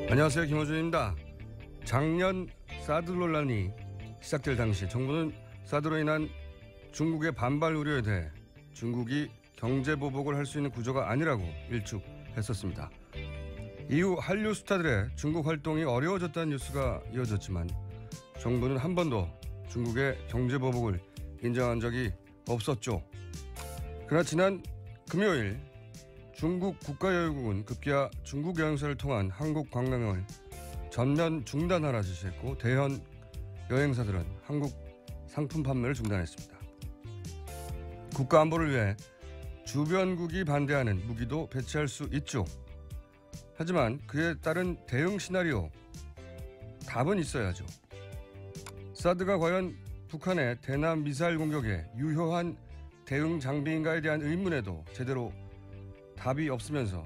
안녕하세요, 김호준입니다. 작년 사드 논란이 시작될 당시 정부는 사드로 인한 중국의 반발 우려에 대해 중국이 경제 보복을 할 수 있는 구조가 아니라고 일축했었습니다. 이후 한류 스타들의 중국 활동이 어려워졌다는 뉴스가 이어졌지만 정부는 한 번도 중국의 경제 보복을 인정한 적이 없었죠. 그러나 지난 금요일 중국 국가여행국은 급기야 중국 여행사를 통한 한국 관광을 전면 중단하라 지시했고 대형 여행사들은 한국 상품 판매를 중단했습니다. 국가 안보를 위해 주변국이 반대하는 무기도 배치할 수 있죠. 하지만 그에 따른 대응 시나리오, 답은 있어야죠. 사드가 과연 북한의 대남 미사일 공격에 유효한 대응 장비인가에 대한 의문에도 제대로 답이 없으면서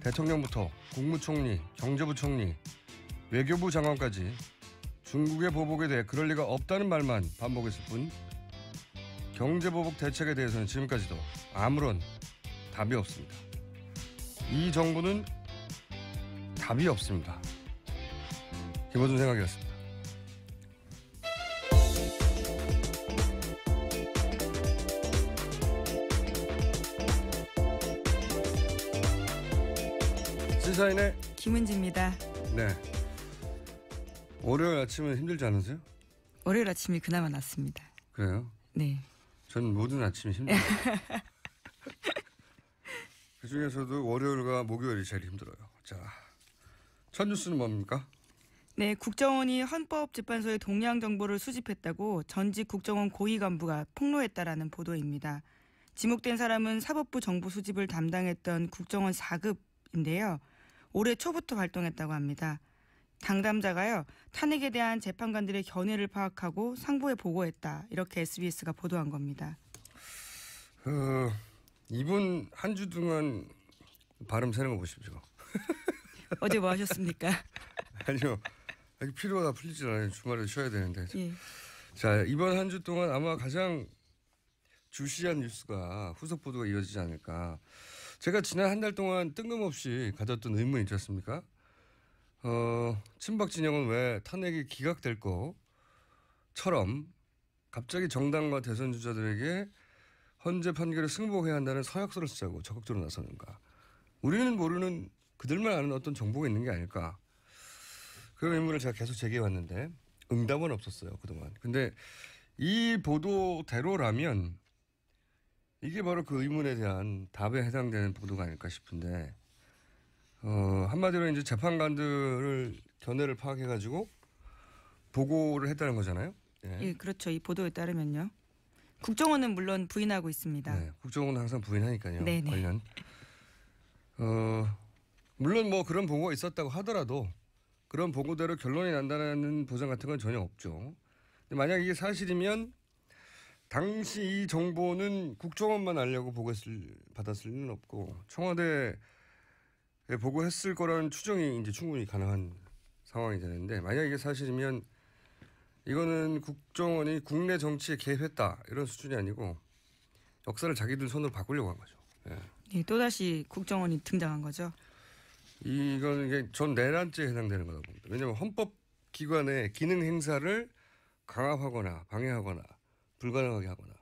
대통령부터 국무총리, 경제부총리, 외교부 장관까지 중국의 보복에 대해 그럴 리가 없다는 말만 반복했을 뿐 경제보복 대책에 대해서는 지금까지도 아무런 답이 없습니다. 이 정부는 답이 없습니다. 김호준 생각이었습니다. 시사인의 김은지입니다. 네. 월요일 아침은 힘들지 않으세요? 월요일 아침이 그나마 낫습니다. 그래요? 네. 전 모든 아침이 힘들어요. 그중에서도 월요일과 목요일이 제일 힘들어요. 자, 첫 뉴스는 뭡니까? 네, 국정원이 헌법재판소의 동향 정보를 수집했다고 전직 국정원 고위 간부가 폭로했다라는 보도입니다. 지목된 사람은 사법부 정보 수집을 담당했던 국정원 4급인데요. 올해 초부터 활동했다고 합니다. 당담자가요, 탄핵에 대한 재판관들의 견해를 파악하고 상부에 보고했다. 이렇게 SBS가 보도한 겁니다. 이분 한 주 동안 발음 새는 거 보십시오. 어제 뭐 하셨습니까? 아니요. 피로가 풀리질 주말에 쉬어야 되는데. 예. 자, 이번 한 주 동안 아마 가장 주시한 뉴스가 후속 보도가 이어지지 않을까. 제가 지난 한 달 동안 뜬금없이 가졌던 의문이 있지 않습니까? 친박 진영은 왜 탄핵이 기각될 것처럼 갑자기 정당과 대선 주자들에게 헌재 판결에 승복해야 한다는 서약서를 쓰자고 적극적으로 나서는가. 우리는 모르는 그들만 아는 어떤 정보가 있는 게 아닐까. 그런 의문을 제가 계속 제기해왔는데 응답은 없었어요, 그동안. 근데 이 보도대로라면 이게 바로 그 의문에 대한 답에 해당되는 보도가 아닐까 싶은데, 한마디로 이제 재판관들을 견해를 파악해가지고 보고를 했다는 거잖아요. 예. 예, 그렇죠. 이 보도에 따르면요. 국정원은 물론 부인하고 있습니다. 네, 국정원은 항상 부인하니까요. 네네. 관련. 물론 뭐 그런 보고가 있었다고 하더라도 그런 보고대로 결론이 난다는 보장 같은 건 전혀 없죠. 근데 만약 이게 사실이면 당시 이 정보는 국정원만 알려고 받았을 리는 없고 청와대에 보고했을 거라는 추정이 이제 충분히 가능한 상황이 되는데, 만약 이게 사실이면 이거는 국정원이 국내 정치에 개입했다 이런 수준이 아니고 역사를 자기들 손으로 바꾸려고 한 거죠. 예. 예, 또다시 국정원이 등장한 거죠. 이건 이게 전 내란죄에 해당되는 거라고 봅니다. 왜냐하면 헌법기관의 기능 행사를 강압하거나 방해하거나 불가능하게 하거나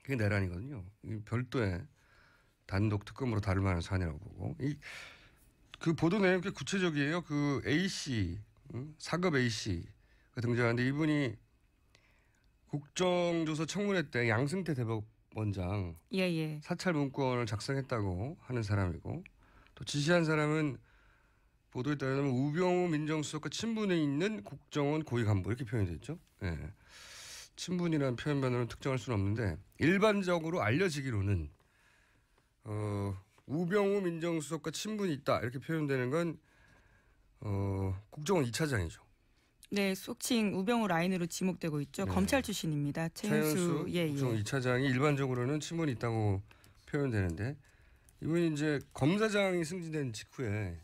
그게 내란이거든요. 별도의 단독 특검으로 다룰 만한 사안이라고 보고, 그 보도 내용이 꽤 구체적이에요. 그 A씨, 4급 A씨가 등장하는데 이분이 국정조사 청문회 때 양승태 대법원장 예. 사찰 문건을 작성했다고 하는 사람이고, 또 지시한 사람은 보도에 따르면 우병우 민정수석과 친분이 있는 국정원 고위 간부 이렇게 표현이 됐죠. 예. 친분이라는 표현만으로는 특정할 수는 없는데 일반적으로 알려지기로는 우병우 민정수석과 친분이 있다 이렇게 표현되는 건 국정원 2차장이죠. 네, 속칭 우병우 라인으로 지목되고 있죠. 네. 검찰 출신입니다. 최은수 국정원 2차장이 일반적으로는 친분이 있다고 표현되는데 이분이 이제 검사장이 승진된 직후에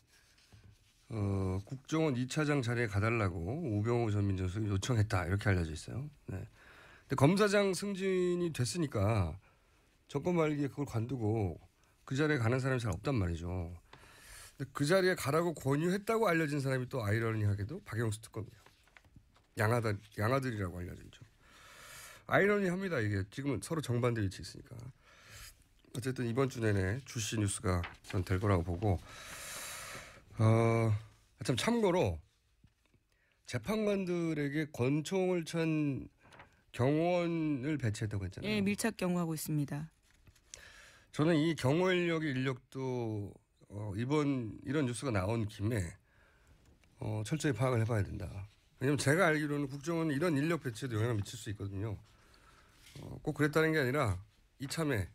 국정원 2차장 자리에 가달라고 우병우 전 민정수석이 요청했다 이렇게 알려져 있어요. 네. 근데 검사장 승진이 됐으니까 정권 말기에 그걸 관두고 그 자리에 가는 사람이 잘 없단 말이죠. 근데 그 자리에 가라고 권유했다고 알려진 사람이 또 아이러니하게도 박영수 특검이에요. 양아들이라고 알려져 있죠. 아이러니합니다. 이게 지금은 서로 정반대 위치에 있으니까. 어쨌든 이번 주 내내 주시 뉴스가 전 될 거라고 보고 참 참고로 재판관들에게 권총을 찬 경호원을 배치했다고 했잖아요. 예, 밀착 경호하고 있습니다. 저는 이 경호 인력의 인력도 이런 뉴스가 나온 김에 철저히 파악을 해봐야 된다. 왜냐하면 제가 알기로는 국정원은 이런 인력 배치에도 영향을 미칠 수 있거든요. 꼭 그랬다는 게 아니라 이참에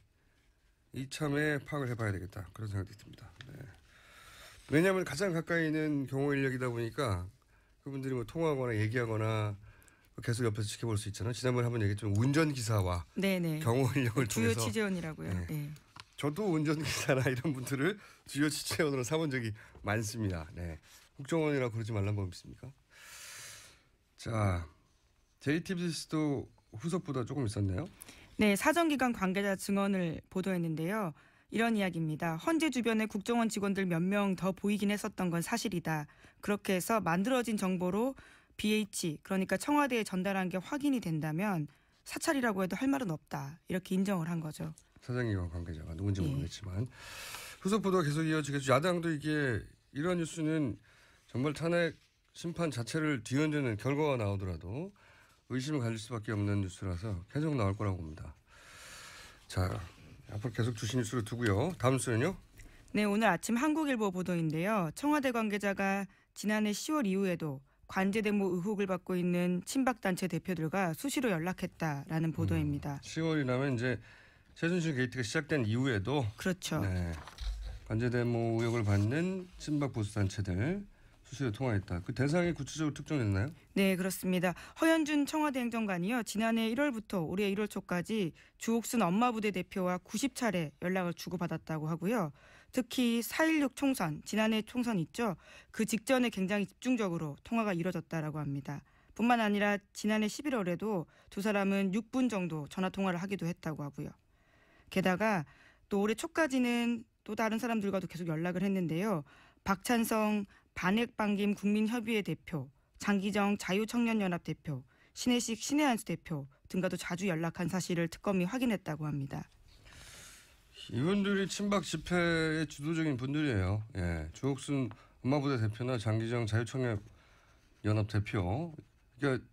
파악을 해봐야 되겠다. 그런 생각이 듭니다. 네. 왜냐하면 가장 가까이 있는 경호 인력이다 보니까 그분들이 뭐 통화하거나 얘기하거나 계속 옆에서 지켜볼 수 있잖아요. 지난번에 한번 얘기했지만 운전기사와 네네. 경호 인력을 주요 통해서. 취재원이라고요. 네. 네. 저도 운전기사나 이런 분들을 주요 취재원으로 삼은 적이 많습니다. 네. 국정원이라고 그러지 말란 법 있습니까? 자, JTBC도 후속보다 조금 있었네요. 네, 사정기관 관계자 증언을 보도했는데요. 이런 이야기입니다. 헌재 주변에 국정원 직원들 몇 명 더 보이긴 했었던 건 사실이다. 그렇게 해서 만들어진 정보로 BH, 그러니까 청와대에 전달한 게 확인이 된다면 사찰이라고 해도 할 말은 없다. 이렇게 인정을 한 거죠. 사정기관 관계자가 누군지 모르겠지만 후속 보도가 계속 이어지겠죠. 야당도 이런 뉴스는 정말 탄핵 심판 자체를 뒤흔드는 결과가 나오더라도 의심을 가질 수밖에 없는 뉴스라서 계속 나올 거라고 봅니다. 자, 앞으로 계속 주신 뉴스를 두고요. 다음 뉴스는요? 네, 오늘 아침 한국일보 보도인데요. 청와대 관계자가 지난해 10월 이후에도 관제대모 의혹을 받고 있는 친박단체 대표들과 수시로 연락했다라는 보도입니다. 10월이라면 이제 최순실 게이트가 시작된 이후에도 그렇죠. 네, 관제대모 의혹을 받는 친박 보수단체들 수시로 통화했다. 그 대상이 구체적으로 특정됐나요? 네, 그렇습니다. 허현준 청와대 행정관이요. 지난해 1월부터 올해 1월 초까지 주옥순 엄마부대 대표와 90차례 연락을 주고받았다고 하고요. 특히 4.16 총선, 지난해 총선 있죠. 그 직전에 굉장히 집중적으로 통화가 이뤄졌다라고 합니다. 뿐만 아니라 지난해 11월에도 두 사람은 6분 정도 전화통화를 하기도 했다고 하고요. 게다가 또 올해 초까지는 또 다른 사람들과도 계속 연락을 했는데요. 박찬성 반핵반김 국민협의회 대표, 장기정 자유청년연합 대표, 신혜식 신혜한수 대표 등과도 자주 연락한 사실을 특검이 확인했다고 합니다. 이분들이 친박 집회의 주도적인 분들이에요. 예, 주옥순 엄마부대 대표나 장기정 자유청년연합 대표. 그러니까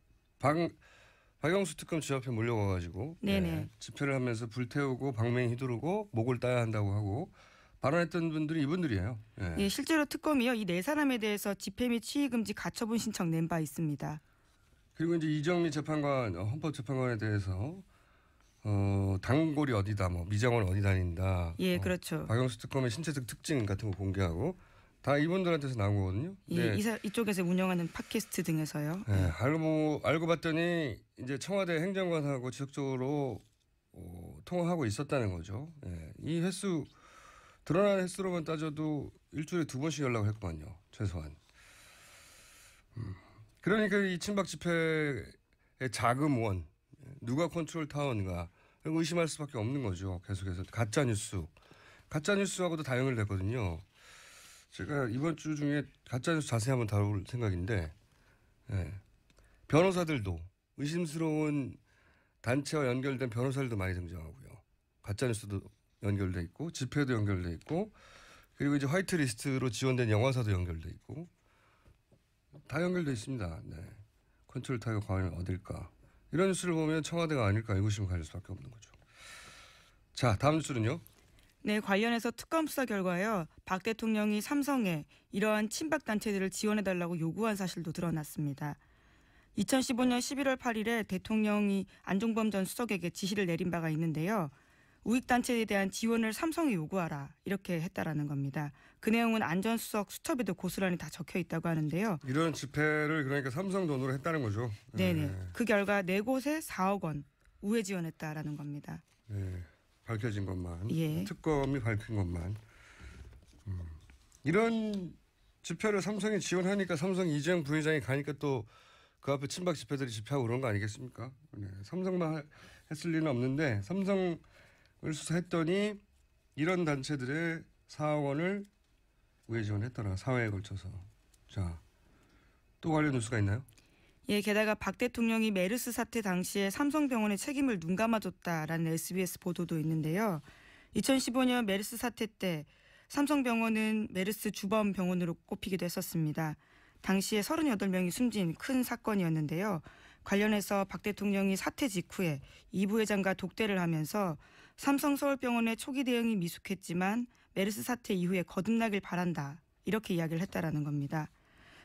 박영수 특검 집 앞에 몰려가가지고 예, 집회를 하면서 불태우고 방맹 휘두르고 목을 따야 한다고 하고 발언했던 분들이 이분들이에요. 예. 예, 실제로 특검이요. 이 네 사람에 대해서 집회 및 시위금지 가처분 신청 낸 바 있습니다. 그리고 이제 이정미 재판관, 헌법재판관에 대해서 단골이 어디다, 뭐 미장원 어디 다닌다. 예, 그렇죠. 박영수 특검의 신체적 특징 같은 거 공개하고 다 이분들한테서 나온 거거든요. 예, 이쪽에서 운영하는 팟캐스트 등에서요. 네, 알고 봤더니 이제 청와대 행정관하고 지속적으로 통화하고 있었다는 거죠. 예, 이 횟수 드러난 횟수로만 따져도 일주일에 2번씩 연락을 했구만요. 최소한. 그러니까 이 친박 집회의 자금원, 누가 컨트롤 타워인가 이런 거 의심할 수밖에 없는 거죠. 계속해서 가짜뉴스하고도 다 연결됐거든요. 제가 이번 주 중에 가짜뉴스 자세히 한번 다룰 생각인데 예. 변호사들도 의심스러운 단체와 연결된 변호사들도 많이 등장하고요. 가짜뉴스도 연결돼 있고 집회도 연결돼 있고 그리고 이제 화이트리스트로 지원된 영화사도 연결돼 있고 다 연결돼 있습니다. 네. 컨트롤 타워가 과연 어딜까? 이런 뉴스를 보면 청와대가 아닐까 의구심을 가질 수밖에 없는 거죠. 자, 다음 뉴스는요. 네, 관련해서 특검 수사 결과요. 박 대통령이 삼성에 이러한 친박 단체들을 지원해달라고 요구한 사실도 드러났습니다. 2015년 11월 8일에 대통령이 안종범 전 수석에게 지시를 내린 바가 있는데요. 우익단체에 대한 지원을 삼성이 요구하라 이렇게 했다라는 겁니다. 그 내용은 안전수석 수첩에도 고스란히 다 적혀 있다고 하는데요. 이런 집회를 그러니까 삼성 돈으로 했다는 거죠. 네네. 네. 그 결과 4곳에 4억 원 우회 지원했다라는 겁니다. 네. 밝혀진 것만. 예. 특검이 밝힌 것만. 이런 집회를 삼성이 지원하니까 삼성 이재용 부회장이 가니까 또 그 앞에 친박 집회들이 집회하고 그런 거 아니겠습니까? 네. 삼성만 했을 리는 없는데 삼성을 수사했더니 이런 단체들의 4억 원을 우회 지원했더라. 4회에 걸쳐서. 자, 또 관련 뉴스가 있나요? 예, 게다가 박 대통령이 메르스 사태 당시에 삼성병원의 책임을 눈감아줬다라는 SBS 보도도 있는데요. 2015년 메르스 사태 때 삼성병원은 메르스 주범 병원으로 꼽히기도 했었습니다. 당시에 38명이 숨진 큰 사건이었는데요. 관련해서 박 대통령이 사태 직후에 이 부회장과 독대를 하면서 삼성서울병원의 초기 대응이 미숙했지만 메르스 사태 이후에 거듭나길 바란다. 이렇게 이야기를 했다라는 겁니다.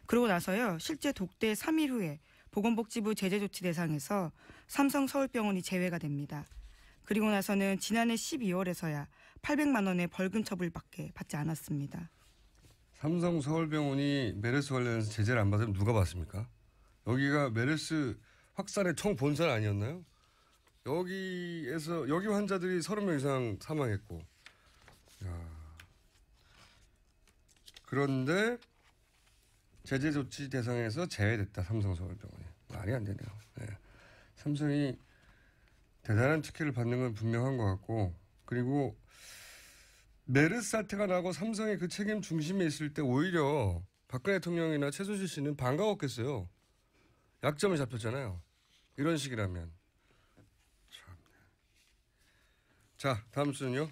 그러고 나서요. 실제 독대 3일 후에 보건복지부 제재조치 대상에서 삼성서울병원이 제외가 됩니다. 그리고 나서는 지난해 12월에서야 800만 원의 벌금 처벌밖에 받지 않았습니다. 삼성 서울병원이 메르스 관련해서 제재를 안 받으면 누가 받습니까? 여기가 메르스 확산의 총 본산 아니었나요? 여기 환자들이 30명 이상 사망했고. 야. 그런데 제재 조치 대상에서 제외됐다. 삼성 서울병원이. 말이 안 되네요. 네. 삼성이 대단한 특혜를 받는 건 분명한 것 같고, 그리고 메르스 사태가 나고 삼성의 그 책임 중심에 있을 때 오히려 박근혜 대통령이나 최순실 씨는 반가웠겠어요. 약점을 잡혔잖아요. 이런 식이라면. 참. 자, 다음 수는요.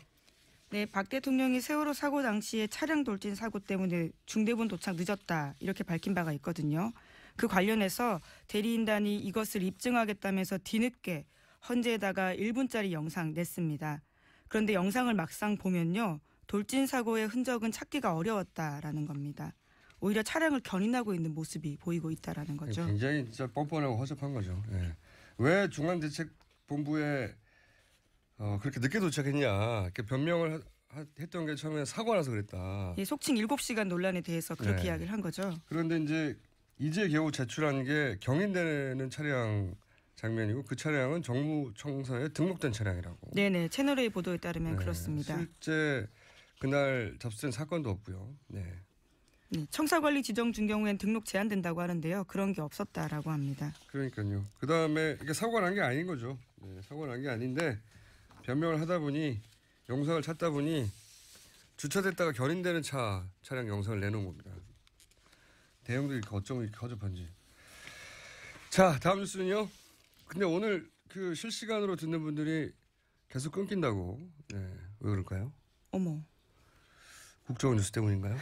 네, 박 대통령이 세월호 사고 당시에 차량 돌진 사고 때문에 중대본 도착 늦었다 이렇게 밝힌 바가 있거든요. 그 관련해서 대리인단이 이것을 입증하겠다면서 뒤늦게 헌재에다가 1분짜리 영상 냈습니다. 그런데 영상을 막상 보면요. 돌진 사고의 흔적은 찾기가 어려웠다라는 겁니다. 오히려 차량을 견인하고 있는 모습이 보이고 있다라는 거죠. 굉장히 진짜 뻔뻔하고 허접한 거죠. 네. 왜 중앙대책본부에 그렇게 늦게 도착했냐. 이렇게 변명을 했던 게 처음에 사고 나서 그랬다. 예, 속칭 7시간 논란에 대해서 그렇게 네. 이야기를 한 거죠. 그런데 이제 겨우 제출한 게 경인되는 차량 장면이고 그 차량은 정부청사에 등록된 차량이라고. 네네. 채널A 보도에 따르면 네. 그렇습니다. 실제 그날 접수된 사건도 없고요. 네. 네, 청사관리 지정 중 경우엔 등록 제한된다고 하는데요. 그런 게 없었다라고 합니다. 그러니까요. 그다음에 이게 사고가 난 게 아닌 거죠. 네, 사고가 난 게 아닌데 변명을 하다 보니 영상을 찾다 보니 주차됐다가 견인되는 차량 영상을 내놓은 겁니다. 대형도 이렇게 어쩜 이렇게 허접한지. 자, 다음 뉴스는요. 근데 오늘 그 실시간으로 듣는 분들이 계속 끊긴다고. 네, 왜 그럴까요? 어머. 국정원 뉴스 때문인가요?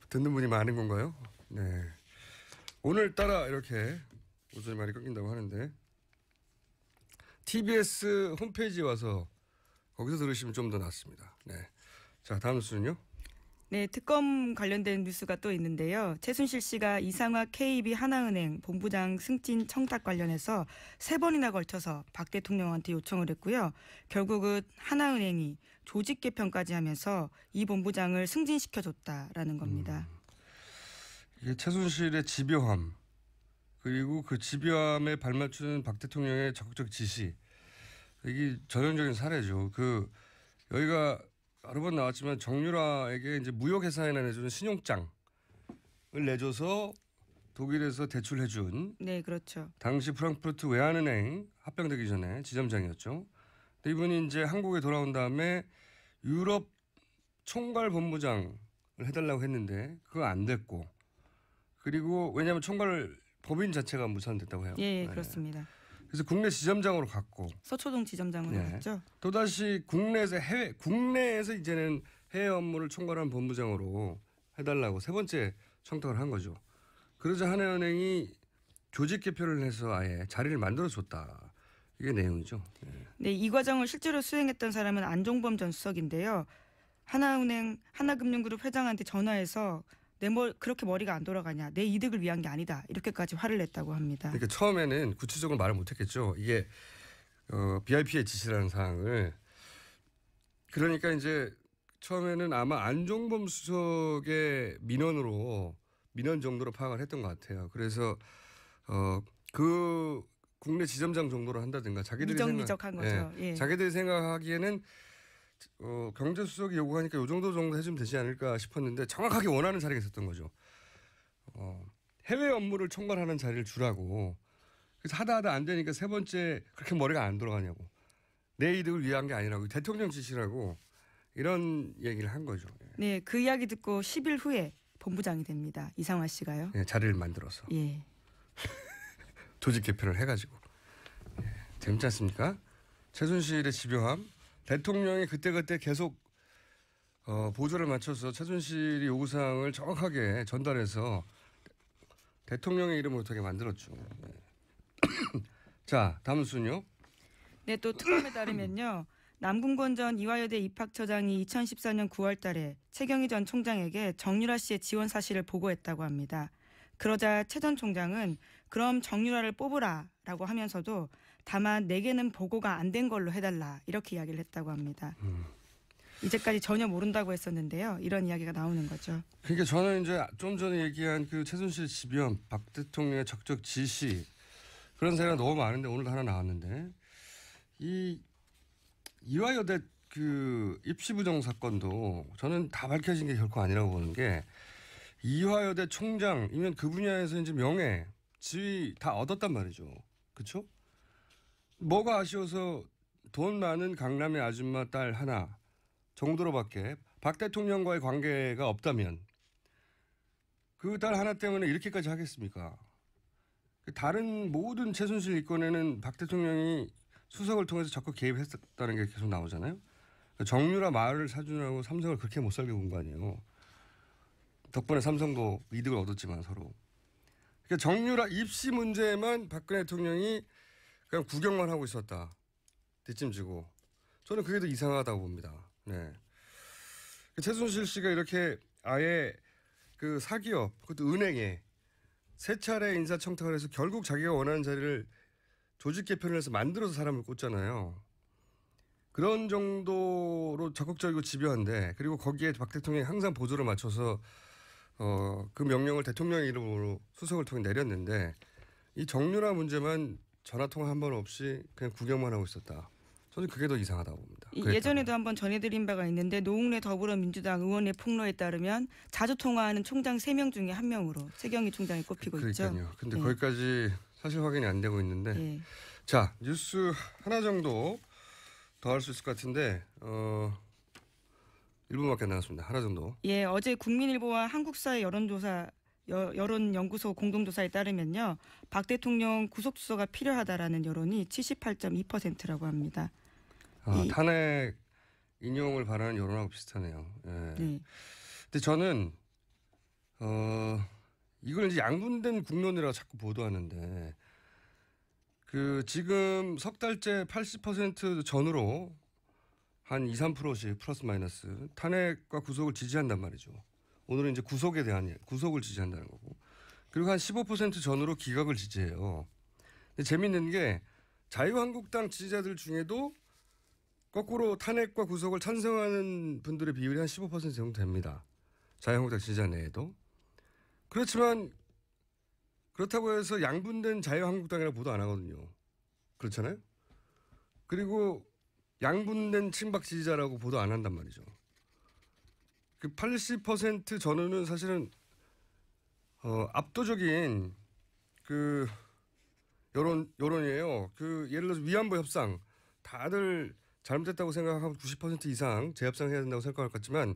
듣는 분이 많은 건가요? 네. 오늘따라 이렇게 오전에 많이 끊긴다고 하는데 TBS 홈페이지에 와서 거기서 들으시면 좀 더 낫습니다. 네. 자, 다음 뉴스는요. 네, 특검 관련된 뉴스가 또 있는데요. 최순실 씨가 이상화 KB 하나은행 본부장 승진 청탁 관련해서 3번이나 걸쳐서 박 대통령한테 요청을 했고요. 결국은 하나은행이 조직 개편까지 하면서 이 본부장을 승진시켜줬다라는 겁니다. 이게 최순실의 집요함 그리고 그 집요함에 발맞추는 박 대통령의 적극적 지시 이게 전형적인 사례죠. 여기가 여러 번 나왔지만 정유라에게 이제 무역회사에나 내주는 신용장을 내줘서 독일에서 대출해준. 네, 그렇죠. 당시 프랑크푸르트 외환은행 합병되기 전에 지점장이었죠. 근데 이분이 이제 한국에 돌아온 다음에 유럽 총괄 본부장을 해달라고 했는데 그거 안 됐고. 그리고 왜냐하면 총괄 법인 자체가 무산됐다고 해요. 예, 네. 그렇습니다. 그래서 국내 지점장으로 갔고. 서초동 지점장으로 네. 갔죠. 또다시 국내에서 이제는 해외 업무를 총괄한 본부장으로 해달라고 3번째 청탁을 한 거죠. 그러자 하나은행이 조직 개편을 해서 아예 자리를 만들어줬다. 이게 내용이죠. 네. 네, 이 과정을 실제로 수행했던 사람은 안종범 전 수석인데요. 하나금융그룹 회장한테 전화해서 그렇게 머리가 안 돌아가냐. 내 이득을 위한 게 아니다. 이렇게까지 화를 냈다고 합니다. 그러니까 처음에는 구체적으로 말을 못했겠죠. 이게 BIP의 지시라는 사항을 그러니까 이제 처음에는 아마 안종범 수석의 민원 정도로 파악을 했던 것 같아요. 그래서 그 국내 지점장 정도로 한다든가 자기들이 미적한 거죠. 예. 자기들이 생각하기에는 경제수석이 요구하니까 요 정도 해주면 되지 않을까 싶었는데 정확하게 원하는 자리가 있었던 거죠. 해외 업무를 총괄하는 자리를 주라고. 그래서 하다 안 되니까 세 번째 그렇게 머리가 안 돌아가냐고. 내 이득을 위한 게 아니라고. 대통령 지시라고. 이런 얘기를 한 거죠. 네, 그 이야기 듣고 10일 후에 본부장이 됩니다. 이상화 씨가요. 네, 자리를 만들어서. 예. 조직 개편을 해가지고. 재밌지 않습니까? 최순실의 집요함. 대통령이 그때그때 계속 보조를 맞춰서 최순실이 요구사항을 정확하게 전달해서 대통령의 이름을 못하게 만들었죠. 네. 자, 다음 순요. 네, 또 특검에 따르면요. 남궁건 전 이화여대 입학처장이 2014년 9월 달에 최경희 전 총장에게 정유라 씨의 지원 사실을 보고했다고 합니다. 그러자 최 전 총장은 그럼 정유라를 뽑으라라고 하면서도 다만 내게는 보고가 안 된 걸로 해달라 이렇게 이야기를 했다고 합니다. 이제까지 전혀 모른다고 했었는데요. 이런 이야기가 나오는 거죠. 그러니까 저는 이제 좀 전에 얘기한 그 최순실 집요함, 박 대통령의 적적 지시 그런 사례가 너무 많은데 오늘도 하나 나왔는데 이 이화여대 그 입시 부정 사건도 저는 다 밝혀진 게 결코 아니라고 보는 게 이화여대 총장이면 그 분야에서 이제 명예, 지위 다 얻었단 말이죠. 그렇죠? 뭐가 아쉬워서 돈 많은 강남의 아줌마 딸 하나 정도로밖에 박 대통령과의 관계가 없다면 그 딸 하나 때문에 이렇게까지 하겠습니까? 다른 모든 최순실 이건에는 박 대통령이 수석을 통해서 적극 개입했다는 게 계속 나오잖아요. 정유라 말을 사주느라고 삼성을 그렇게 못 살게 본 거 아니에요. 덕분에 삼성도 이득을 얻었지만 서로. 그러니까 정유라 입시 문제만 박근혜 대통령이 그냥 구경만 하고 있었다. 뒷짐지고. 저는 그게 더 이상하다고 봅니다. 네. 최순실 씨가 이렇게 아예 그 사기업, 그것도 은행에 세 차례 인사청탁을 해서 결국 자기가 원하는 자리를 조직 개편을 해서 만들어서 사람을 꽂잖아요. 그런 정도로 적극적이고 집요한데 그리고 거기에 박 대통령이 항상 보조를 맞춰서 그 명령을 대통령의 이름으로 수석을 통해 내렸는데 이 정유라 문제만 전화통화 한 번 없이 그냥 구경만 하고 있었다. 저는 그게 더 이상하다고 봅니다. 예전에도 한번 전해드린 바가 있는데 노웅래 더불어민주당 의원의 폭로에 따르면 자주 통화하는 총장 3명 중에 1명으로 최경희 총장이 꼽히고 있죠. 그러니까요. 근데 거기까지 사실 확인이 안 되고 있는데 자 뉴스 하나 정도 더 할 수 있을 것 같은데 1분밖에 안 남았습니다. 하나 정도. 예, 어제 국민일보와 한국사회 여론연구소 공동조사에 따르면요. 박 대통령 구속수사가 필요하다라는 여론이 78.2%라고 합니다. 탄핵 인용을 바라는 여론하고 비슷하네요. 예. 네. 근데 저는 이걸 이제 양분된 국론이라고 자꾸 보도하는데 그 지금 석 달째 80% 전후로 한 2, 3%씩 플러스 마이너스 탄핵과 구속을 지지한단 말이죠. 오늘은 이제 구속에 대한 구속을 지지한다는 거고. 그리고 한 15% 전후로 기각을 지지해요. 근데 재밌는 게 자유한국당 지지자들 중에도 거꾸로 탄핵과 구속을 찬성하는 분들의 비율이 한 15% 정도 됩니다. 자유한국당 지지자 내에도. 그렇지만 그렇다고 해서 양분된 자유한국당이라고 보도 안 하거든요. 그렇잖아요. 그리고 양분된 친박 지지자라고 보도 안 한단 말이죠. 그 80% 전후는 사실은 압도적인 그 여론이에요. 그 예를 들어서 위안부 협상 다들 잘못됐다고 생각하면 90% 이상 재협상해야 된다고 생각할 것 같지만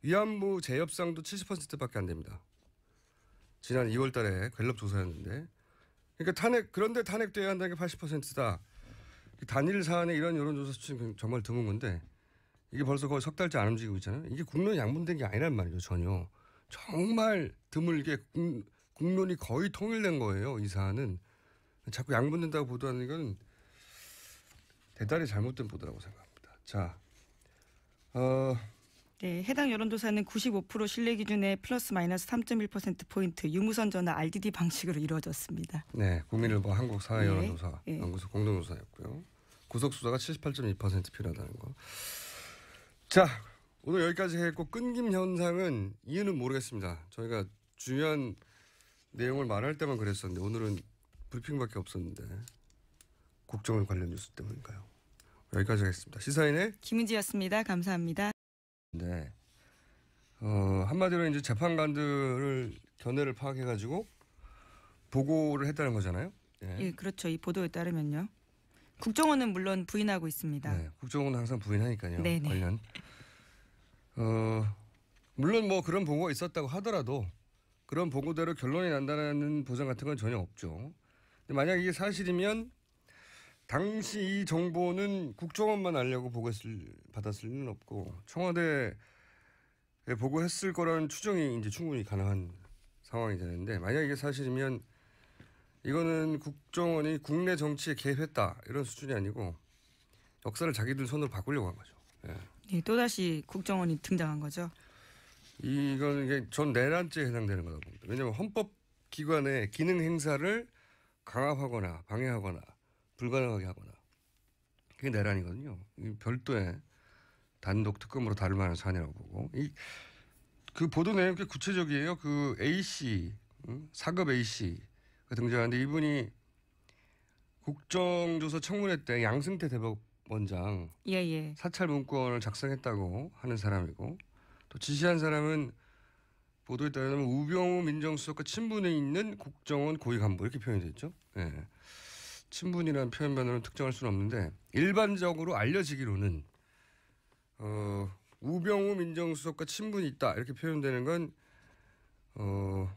위안부 재협상도 70%밖에 안 됩니다. 지난 2월 달에 갤럽 조사였는데 그러니까 그런데 탄핵돼야 한다는 게 80%다. 단일 사안에 이런 여론조사 수치는 정말 드문 건데 이게 벌써 거의 석 달째 안 움직이고 있잖아요. 이게 국론이 양분된 게 아니란 말이죠. 전혀. 정말 드물게 국론이 거의 통일된 거예요. 이 사안은. 자꾸 양분된다고 보도하는 건 대단히 잘못된 보도라고 생각합니다. 자, 네, 해당 여론조사는 95% 신뢰 기준에 플러스 마이너스 3.1%포인트 유무선 전화 RDD 방식으로 이루어졌습니다. 네, 국민일보 한국사회 여론조사 연구소 공동조사였고요. 구속수사가 78.2% 필요하다는 거. 자, 오늘 여기까지 했고 끊김 현상은 이유는 모르겠습니다. 저희가 중요한 내용을 말할 때만 그랬었는데 오늘은 브리핑밖에 없었는데 국정원 관련 뉴스 때문인가요? 여기까지 하겠습니다. 시사인의 김은지였습니다. 감사합니다. 네. 한마디로 이제 재판관들을 견해를 파악해가지고 보고를 했다는 거잖아요. 네. 예, 그렇죠. 이 보도에 따르면요. 국정원은 물론 부인하고 있습니다. 네, 국정원은 항상 부인하니까요. 네네. 관련. 물론 뭐 그런 보고가 있었다고 하더라도 그런 보고대로 결론이 난다는 보장 같은 건 전혀 없죠. 근데 만약 이게 사실이면 당시 이 정보는 국정원만 알려고 받았을 리는 없고 청와대에 보고했을 거라는 추정이 이제 충분히 가능한 상황이 되는데 만약 이게 사실이면 이거는 국정원이 국내 정치에 개입했다 이런 수준이 아니고 역사를 자기들 손으로 바꾸려고 한 거죠. 예. 예, 또다시 국정원이 등장한 거죠. 이건 이게 전 내란죄에 해당되는 거라고 봅니다. 왜냐하면 헌법기관의 기능 행사를 강압하거나 방해하거나 불가능하게 하거나 그게 내란이거든요. 별도의 단독 특검으로 다룰 만한 사안이라고 보고 그 보도 내용 꽤 구체적이에요. 그 A씨, 사급 A씨가 등장하는데 이분이 국정조사 청문회 때 양승태 대법원장 예. 사찰 문건을 작성했다고 하는 사람이고 또 지시한 사람은 보도에 따르면 우병우 민정수석과 친분에 있는 국정원 고위 간부 이렇게 표현이 됐죠. 예. 친분이라는 표현만으로는 특정할 수는 없는데 일반적으로 알려지기로는 우병우 민정수석과 친분이 있다 이렇게 표현되는 건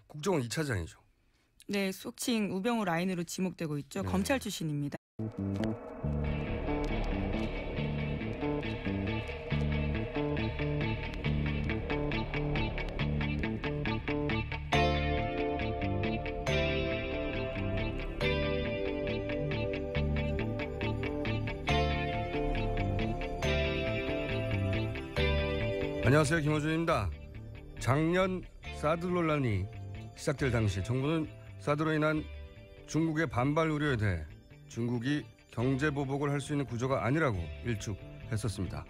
국정원 2차장이죠. 네, 속칭 우병우 라인으로 지목되고 있죠. 네. 검찰 출신입니다. 안녕하세요. 김호준입니다. 작년 사드 논란이 시작될 당시 정부는 사드로 인한 중국의 반발 우려에 대해 중국이 경제보복을 할 수 있는 구조가 아니라고 일축했었습니다.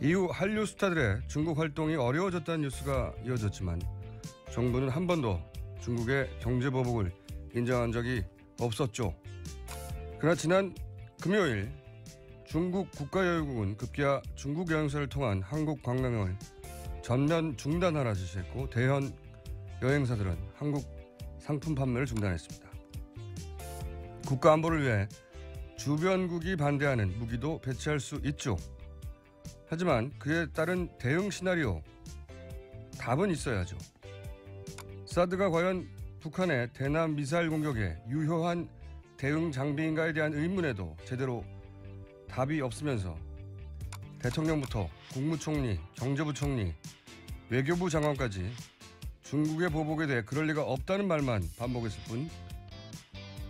이후 한류 스타들의 중국 활동이 어려워졌다는 뉴스가 이어졌지만 정부는 한 번도 중국의 경제보복을 인정한 적이 없었죠. 그러나 지난 금요일 중국 국가여행국은 급기야 중국 여행사를 통한 한국 관광을 전면 중단하라 지시했고 대형 여행사들은 한국 상품 판매를 중단했습니다. 국가 안보를 위해 주변국이 반대하는 무기도 배치할 수 있죠. 하지만 그에 따른 대응 시나리오 답은 있어야죠. 사드가 과연 북한의 대남 미사일 공격에 유효한 대응 장비인가에 대한 의문에도 제대로 답이 없으면서 대통령부터 국무총리, 경제부총리, 외교부 장관까지 중국의 보복에 대해 그럴 리가 없다는 말만 반복했을 뿐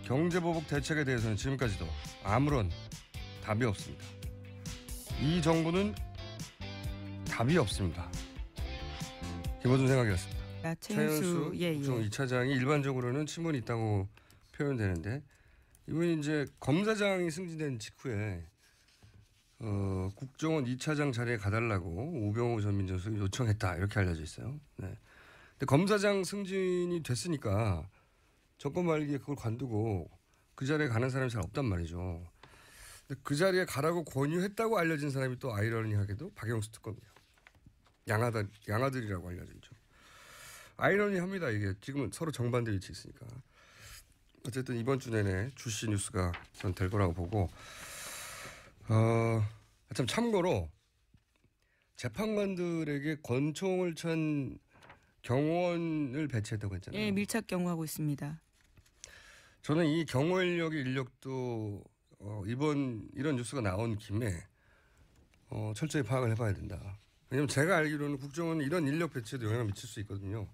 경제보복 대책에 대해서는 지금까지도 아무런 답이 없습니다. 이 정부는 답이 없습니다. 김호준 생각이었습니다. 최은수 국정원 2차장이 일반적으로는 친분이 있다고 표현되는데 이분이 이제 검사장이 승진된 직후에 국정원 2차장 자리에 가달라고 우병우 전 민정수석이 요청했다 이렇게 알려져 있어요. 네. 근데 검사장 승진이 됐으니까 정권 말기에 그걸 관두고 그 자리에 가는 사람이 잘 없단 말이죠. 근데 그 자리에 가라고 권유했다고 알려진 사람이 또 아이러니하게도 박영수 특검이에요. 양아들이라고 알려져 있죠. 아이러니합니다. 이게 지금은 서로 정반대 위치에 있으니까. 어쨌든 이번 주 내내 주시 뉴스가 전 될 거라고 보고 참 참고로 재판관들에게 권총을 찬 경호원을 배치했다고 했잖아요. 예, 밀착 경호하고 있습니다. 저는 이 경호 인력의 인력도 이런 뉴스가 나온 김에 철저히 파악을 해봐야 된다. 왜냐하면 제가 알기로는 국정원은 이런 인력 배치에도 영향을 미칠 수 있거든요.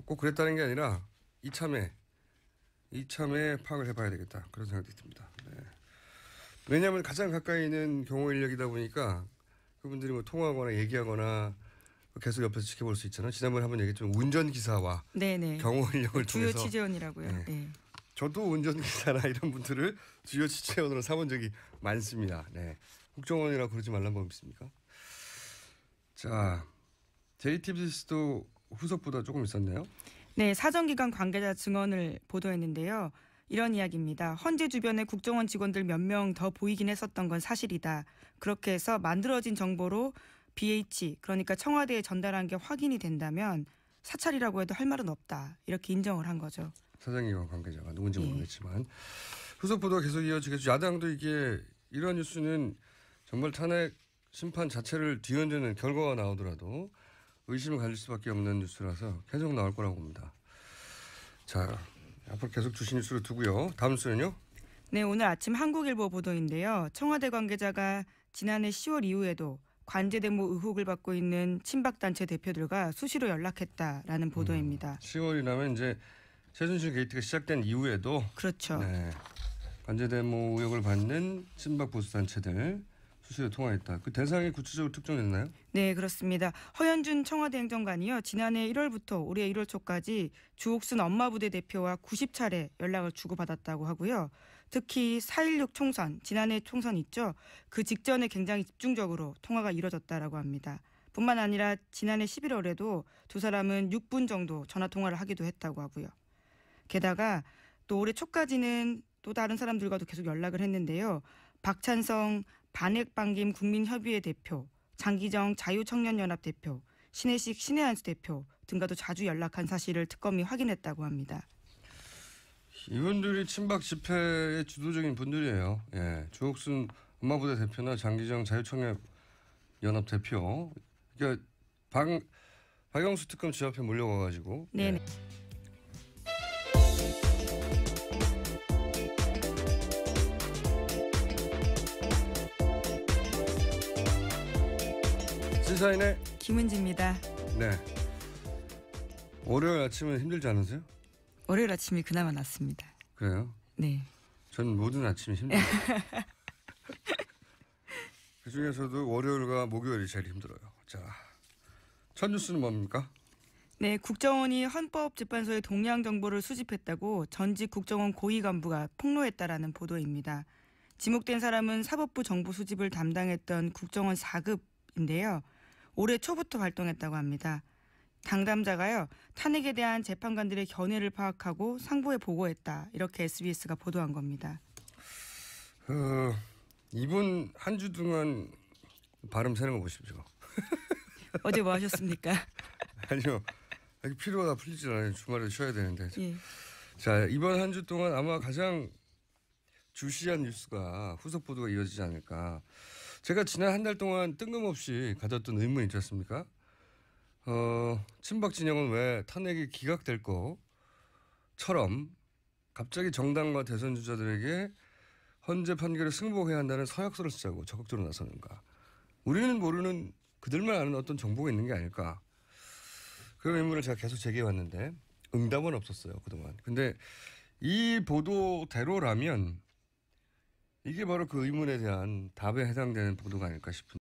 꼭 그랬다는 게 아니라 이참에 파악을 해봐야 되겠다. 그런 생각이 듭니다. 네. 왜냐하면 가장 가까이 있는 경호 인력이다 보니까 그분들이 뭐 통화하거나 얘기하거나 계속 옆에서 지켜볼 수 있잖아요. 지난번에 한번 얘기했지만 운전기사와 네네. 경호 인력을 주요 통해서 취재원이라고요. 네. 네. 저도 운전기사나 이런 분들을 주요 취재원으로 삼은 적이 많습니다. 네. 국정원이라 그러지 말란 법 있습니까? 자, JTBC도 후속보다 조금 있었네요. 네, 사정기관 관계자 증언을 보도했는데요. 이런 이야기입니다. 헌재 주변에 국정원 직원들 몇 명 더 보이긴 했었던 건 사실이다. 그렇게 해서 만들어진 정보로 BH, 그러니까 청와대에 전달한 게 확인이 된다면 사찰이라고 해도 할 말은 없다. 이렇게 인정을 한 거죠. 사정기관 관계자가 누군지 예. 모르겠지만 후속 보도가 계속 이어지겠죠. 야당도 이게 이런 뉴스는 정말 탄핵 심판 자체를 뒤흔드는 결과가 나오더라도 의심을 가질 수밖에 없는 뉴스라서 계속 나올 거라고 봅니다. 자, 앞으로 계속 주신 뉴스를 두고요. 다음 뉴스는요? 네, 오늘 아침 한국일보 보도인데요. 청와대 관계자가 지난해 10월 이후에도 관제대모 의혹을 받고 있는 친박단체 대표들과 수시로 연락했다라는 보도입니다. 10월이 나면 이제 최순실 게이트가 시작된 이후에도 그렇죠. 네, 관제대모 의혹을 받는 친박 보수단체들 수시로 통화했다. 그 대상이 구체적으로 특정됐나요? 네, 그렇습니다. 허현준 청와대 행정관이요. 지난해 1월부터 올해 1월 초까지 주옥순 엄마부대 대표와 90차례 연락을 주고받았다고 하고요. 특히 4.16 총선, 지난해 총선 있죠. 그 직전에 굉장히 집중적으로 통화가 이뤄졌다라고 합니다. 뿐만 아니라 지난해 11월에도 두 사람은 6분 정도 전화 통화를 하기도 했다고 하고요. 게다가 또 올해 초까지는 또 다른 사람들과도 계속 연락을 했는데요. 박찬성 반핵반김 국민협의회 대표, 장기정 자유청년연합 대표, 신혜식 신혜한수 대표 등과도 자주 연락한 사실을 특검이 확인했다고 합니다. 이분들이 친박 집회의 주도적인 분들이에요. 예, 주옥순 엄마부대 대표나 장기정 자유청년연합 대표. 그러니까 박영수 특검 집 앞에 몰려가가지고. 네. 예. 시사인의 김은지입니다. 네. 월요일 아침은 힘들지 않으세요? 월요일 아침이 그나마 낫습니다. 그래요? 네. 전 모든 아침이 힘들어요. 그중에서도 월요일과 목요일이 제일 힘들어요. 자, 첫 뉴스는 뭡니까? 네, 국정원이 헌법재판소의 동향 정보를 수집했다고 전직 국정원 고위 간부가 폭로했다라는 보도입니다. 지목된 사람은 사법부 정보 수집을 담당했던 국정원 4급인데요. 올해 초부터 활동했다고 합니다. 당담자가요. 탄핵에 대한 재판관들의 견해를 파악하고 상부에 보고했다. 이렇게 SBS가 보도한 겁니다. 이분 한 주 동안 발음 새는 거 보십시오. 어제 뭐 하셨습니까? 아니요. 피로가 풀리질 않아요. 주말에 쉬어야 되는데. 예. 자, 이번 한 주 동안 아마 가장 주시한 뉴스가 후속 보도가 이어지지 않을까. 제가 지난 한 달 동안 뜬금없이 가졌던 의문이 있지 않습니까? 친박 진영은 왜 탄핵이 기각될 것처럼 갑자기 정당과 대선 주자들에게 헌재 판결에 승복해야 한다는 서약서를 쓰자고 적극적으로 나서는가. 우리는 모르는 그들만 아는 어떤 정보가 있는 게 아닐까. 그런 의문을 제가 계속 제기해왔는데 응답은 없었어요. 그동안. 근데 이 보도대로라면 이게 바로 그 의문에 대한 답에 해당되는 보도가 아닐까 싶은데.